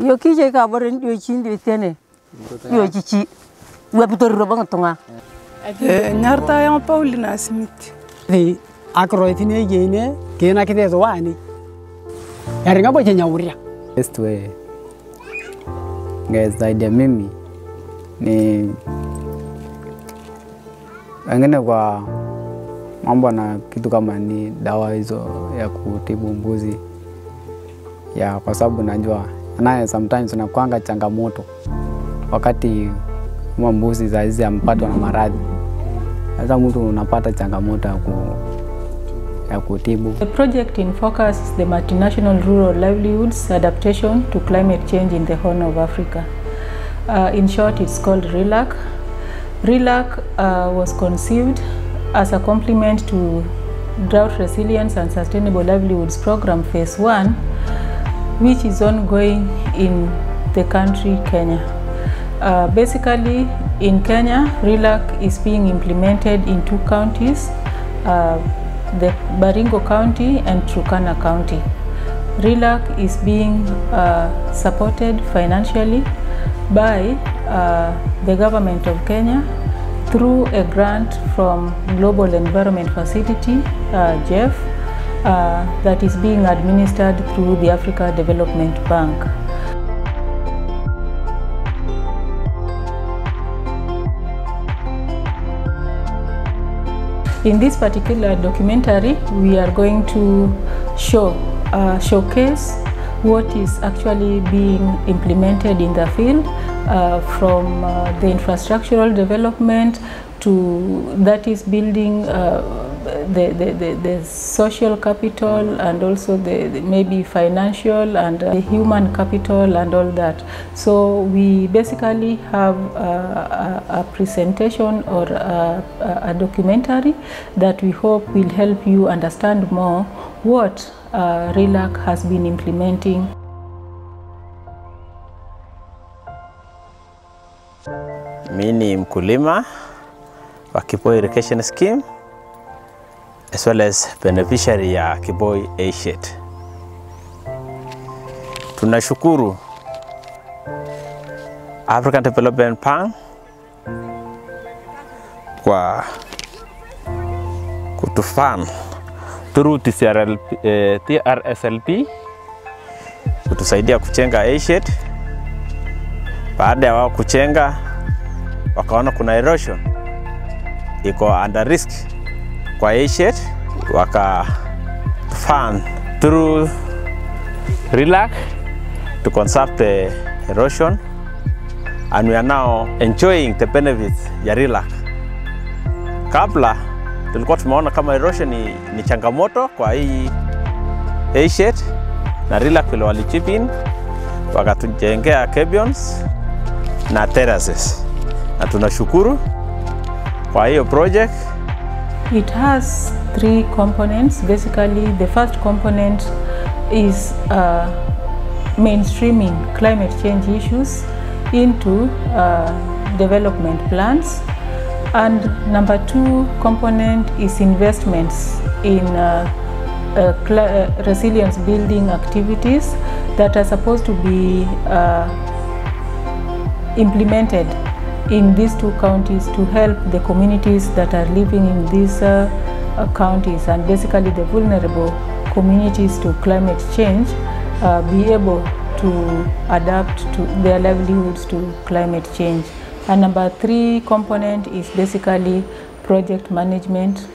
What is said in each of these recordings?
Yo kije ka boren yo chindi tene. Yo chichi. Webutor robang tonga. Nyarta yang Paulina Smith. The akroitine gene kena kite zoani. Yaringa boje nyauria. Best way. Guys, idea mimi ni angene kwa mambo na kitu kama ni dawa hizo ya kutibu mbuzi. Ya kwa sababu najua naye sometimes unakuanga changamoto wakati mbuzi za hizi ampatwa na maradhi. Sasa mtu unapata changamoto ya kutibu. The project in focus is the multinational rural livelihoods adaptation to climate change in the Horn of Africa. In short, it's called Rlacc. Rlacc was conceived as a complement to Drought Resilience and Sustainable Livelihoods Program Phase 1, which is ongoing in the country Kenya. Basically, in Kenya, Rlacc is being implemented in 2 counties, the Baringo County and Turkana County. Rlacc is being supported financially by the government of Kenya through a grant from Global Environment Facility, GEF, that is being administered through the Africa Development Bank. In this particular documentary, we are going to showcase what is actually being implemented in the field, from the infrastructural development to that is building the social capital, and also the maybe financial and the human capital and all that. So we basically have a presentation or a documentary that we hope will help you understand more what Rlacc has been implementing. Mimi ni mkulima wa Kiboi Irrigation Scheme as well as beneficiary ya Kiboi Acheivements. Tunashukuru African Development Bank kwa kutufund through TRSLP kutusaidia kuchenga Acheivements. Baada ya wao kuchenga, wakaona kuna erosion iko under risk kwa Acheivements, waka fund through Rlacc to conserve the erosion, and we are now enjoying the benefits ya Rlacc. Kabla tulikuwa tumeona kama erosion ni changamoto kwa hii Acheivements, na Rlacc wale walichip in wakatujengea gabions na terraces, na tunashukuru kwa hiyo project. It has 3 components. Basically, the first component is mainstreaming climate change issues into development plans, and number 2 component is investments in resilience building activities that are supposed to be implemented in these 2 counties to help the communities that are living in these counties, and basically the vulnerable communities to climate change be able to adapt to their livelihoods to climate change. And number 3 component is basically project management,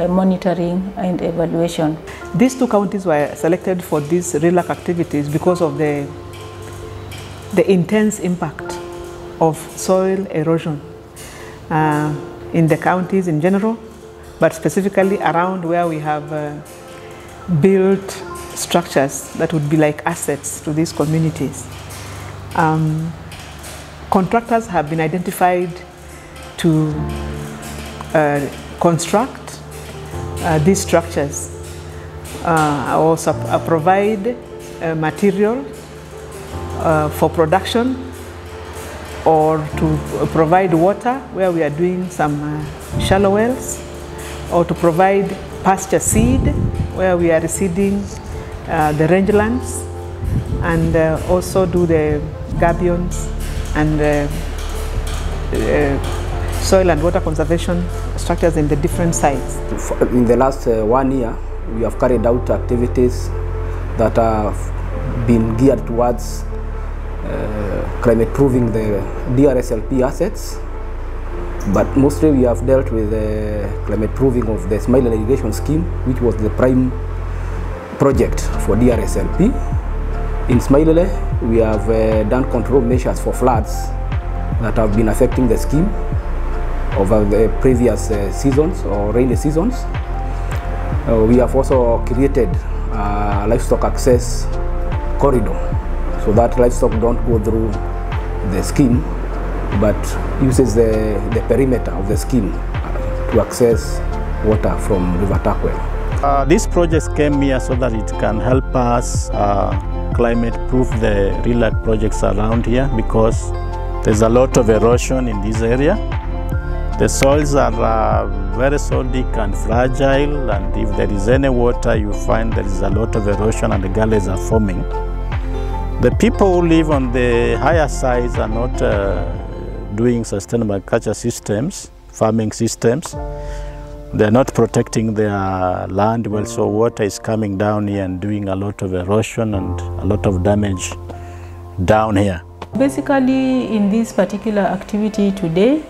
monitoring and evaluation. These 2 counties were selected for these Rlacc activities because of the intense impact of soil erosion in the counties in general, but specifically around where we have built structures that would be like assets to these communities. Contractors have been identified to construct these structures, also provide material for production, or to provide water where we are doing some shallow wells, or to provide pasture seed where we are reseeding the rangelands, and also do the gabions and soil and water conservation structures in the different sites. In the last 1 year, we have carried out activities that have been geared towards climate proofing the DRSLP assets, but mostly we have dealt with the climate proofing of the Smile irrigation scheme, which was the prime project for DRSLP. In Smile, we have done control measures for floods that have been affecting the scheme over the previous seasons or rainy seasons. We have also created a livestock access corridor so that livestock don't go through the scheme but uses the perimeter of the scheme to access water from River Turkana. This project came here so that it can help us climate proof the Rlacc projects around here, because there's a lot of erosion in this area. The soils are very sodic and fragile, and if there is any water, you find there is a lot of erosion and the gullies are forming. The people who live on the higher sides are not doing sustainable agriculture systems, farming systems. They're not protecting their land well, so water is coming down here and doing a lot of erosion and a lot of damage down here. Basically, in this particular activity today,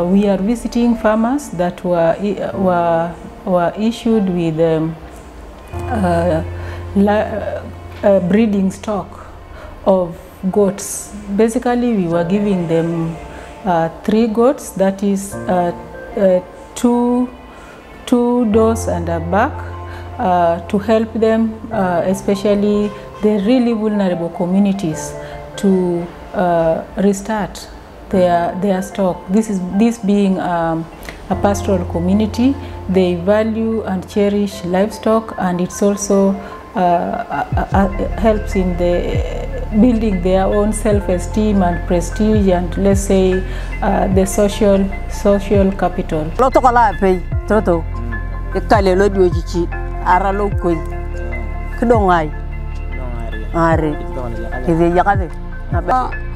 we are visiting farmers that were issued with breeding stock of goats. Basically, we were giving them 3 goats, that is two does and a back, to help them, especially the really vulnerable communities, to restart their stock. This being a pastoral community, they value and cherish livestock, and it's also helps in building their own self-esteem and prestige, and let's say the social capital. Toto ikale lo diojichi aralo koi kidongai are kide yakade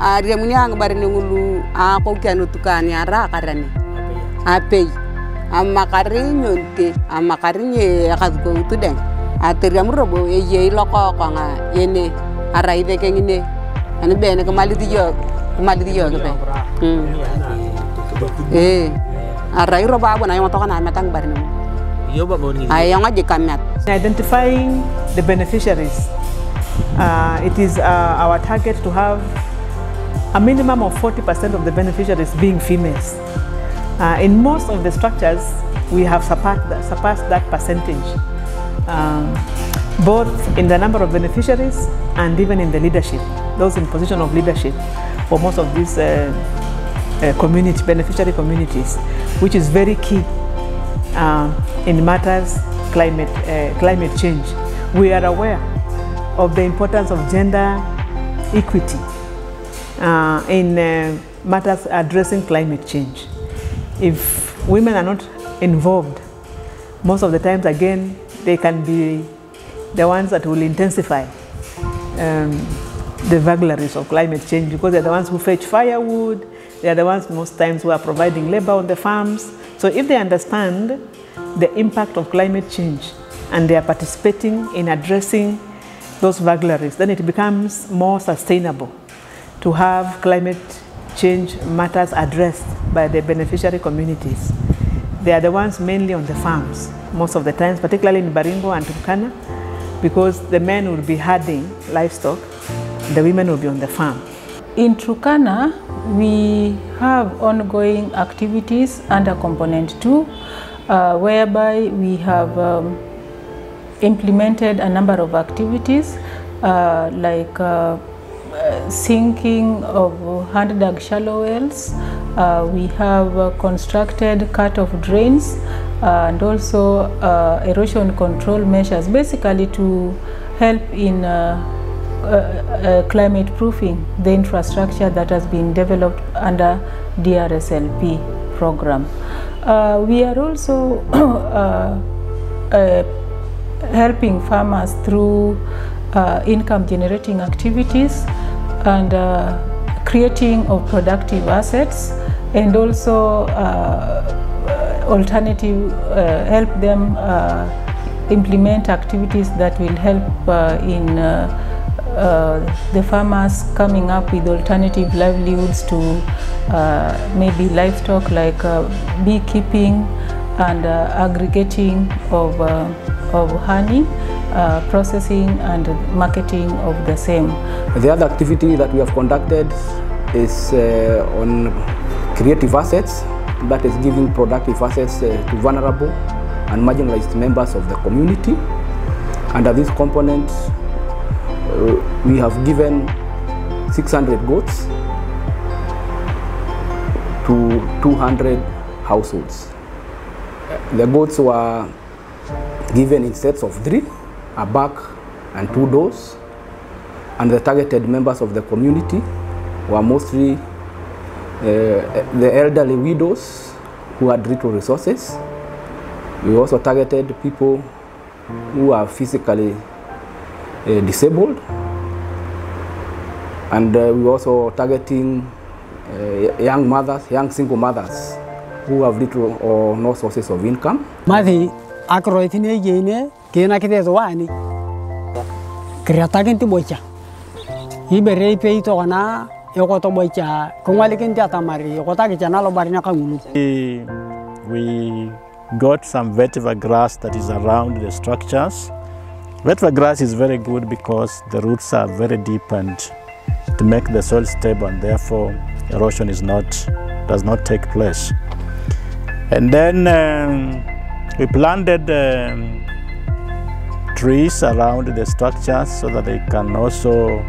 are muni ang Baringo lu ako kanu tukani ara karane apei amakarinyo te amakarinye akazgo tudeng ateriam robo ye loko konga yene ara ide kengine ani bene kamali diyo be arai roba bona yo tokana metang Baringo identifying the beneficiaries. It is our target to have a minimum of 40% of the beneficiaries being females. In most of the structures, we have surpassed that percentage, both in the number of beneficiaries and even in the leadership, those in position of leadership for most of these beneficiary communities, which is very key in matters climate change. We are aware of the importance of gender equity in matters addressing climate change. If women are not involved, most of the times again they can be the ones that will intensify the vagaries of climate change, because they're the ones who fetch firewood, they are the ones most times who are providing labor on the farms. So if they understand the impact of climate change and they are participating in addressing those vagaries, then it becomes more sustainable to have climate change matters addressed by the beneficiary communities. They are the ones mainly on the farms most of the times, particularly in Baringo and Turkana, because the men will be herding livestock, the women will be on the farm. In Turkana, we have ongoing activities under Component 2, whereby we have implemented a number of activities like sinking of hand-dug shallow wells. We have constructed cut-off drains and also erosion control measures, basically to help in climate proofing the infrastructure that has been developed under DRSLP program. We are also helping farmers through income generating activities and creating of productive assets, and also alternative help them implement activities that will help in the farmers coming up with alternative livelihoods to maybe livestock like beekeeping and aggregating of honey, processing and marketing of the same. The other activity that we have conducted is on creative assets, that is giving productive assets to vulnerable and marginalized members of the community. Under this component, we have given 600 goats to 200 households. The goats were given in sets of 3, a back and 2 doors, and the targeted members of the community were mostly the elderly widows who had little resources. We also targeted people who are physically disabled, and we were also targeting young mothers, young single mothers who have little or no sources of income. Mathi akroitine gene kena kite wani kreatakin tibocha ibere peito kana yokoto bocha kongwalikin tiatamari yokota kichana lo barina kangulu. We got some vetiver grass that is around the structures. Vetiver grass is very good because the roots are very deep and to make the soil stable, and therefore erosion does not take place. And then we planted trees around the structures so that they can also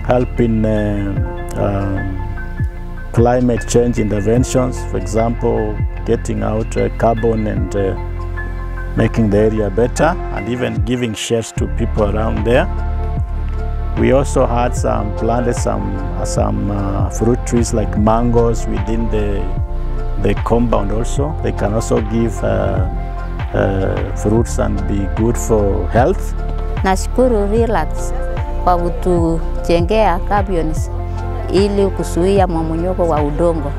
help in climate change interventions. For example, getting out carbon and making the area better, and even giving shades to people around there. We also had planted some fruit trees like mangoes within the compound also. They can also give fruits and be good for health. Nashukuru Rlacc kwa kutujengea cabins ili kuzuia mmomonyoko wa udongo.